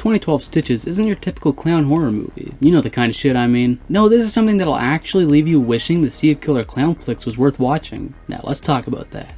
2012 Stitches isn't your typical clown horror movie. You know the kind of shit I mean. No, this is something that'll actually leave you wishing the Sea of Killer Clown flicks was worth watching. Now let's talk about that.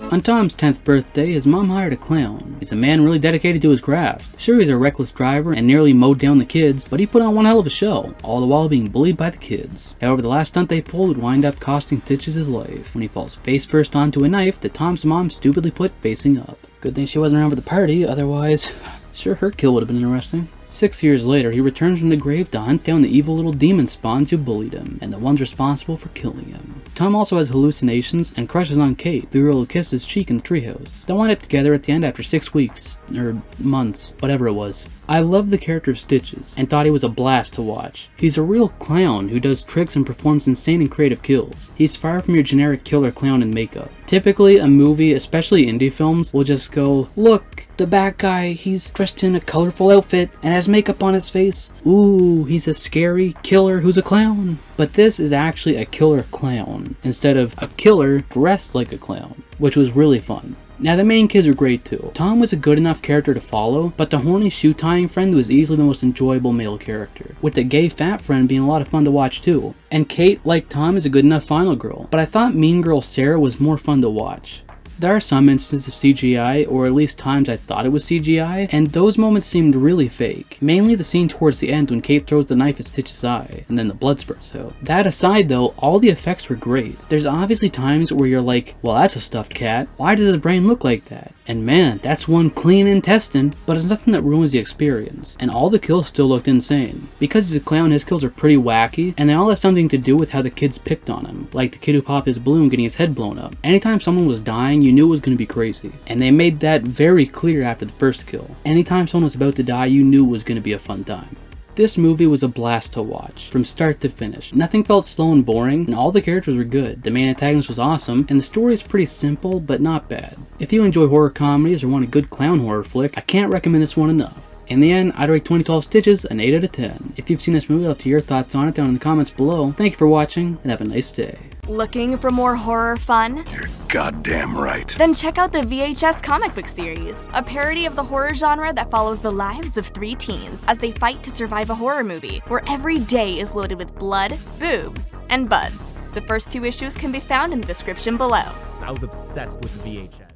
On Tom's 10th birthday, his mom hired a clown. He's a man really dedicated to his craft. Sure, he's a reckless driver and nearly mowed down the kids, but he put on one hell of a show, all the while being bullied by the kids. However, the last stunt they pulled would wind up costing Stitches his life, when he falls face first onto a knife that Tom's mom stupidly put facing up. Good thing she wasn't around for the party, otherwise, sure, her kill would have been interesting. 6 years later, he returns from the grave to hunt down the evil little demon spawns who bullied him, and the ones responsible for killing him. Tom also has hallucinations and crushes on Kate, the girl who kissed his cheek in the treehouse. They wind up together at the end after 6 weeks, or months, whatever it was. I love the character of Stitches, and thought he was a blast to watch. He's a real clown who does tricks and performs insane and creative kills. He's far from your generic killer clown in makeup. Typically, a movie, especially indie films, will just go, look, the bad guy, he's dressed in a colorful outfit and has makeup on his face. Ooh, he's a scary killer who's a clown. But this is actually a killer clown, instead of a killer dressed like a clown, which was really fun. Now the main kids are great too. Tom was a good enough character to follow, but the horny shoe tying friend was easily the most enjoyable male character, with the gay fat friend being a lot of fun to watch too. And Kate, like Tom, is a good enough final girl, but I thought Mean Girl Sarah was more fun to watch. There are some instances of CGI, or at least times I thought it was CGI, and those moments seemed really fake. Mainly the scene towards the end when Kate throws the knife at Stitch's eye, and then the blood spurts out. That aside though, all the effects were great. There's obviously times where you're like, well that's a stuffed cat, why does his brain look like that? And man, that's one clean intestine, but it's nothing that ruins the experience, and all the kills still looked insane. Because he's a clown, his kills are pretty wacky, and they all have something to do with how the kids picked on him, like the kid who popped his balloon getting his head blown up. Anytime someone was dying, you knew it was going to be crazy, and they made that very clear after the first kill. Anytime someone was about to die, you knew it was going to be a fun time. This movie was a blast to watch, from start to finish. Nothing felt slow and boring, and all the characters were good. The main antagonist was awesome, and the story is pretty simple, but not bad. If you enjoy horror comedies or want a good clown horror flick, I can't recommend this one enough. In the end, I'd rate 2012 Stitches an 8 out of 10. If you've seen this movie, I'd love to hear your thoughts on it down in the comments below. Thank you for watching, and have a nice day. Looking for more horror fun? You're goddamn right. Then check out the VHS comic book series, a parody of the horror genre that follows the lives of 3 teens as they fight to survive a horror movie, where every day is loaded with blood, boobs, and buds. The first 2 issues can be found in the description below. I was obsessed with VHS.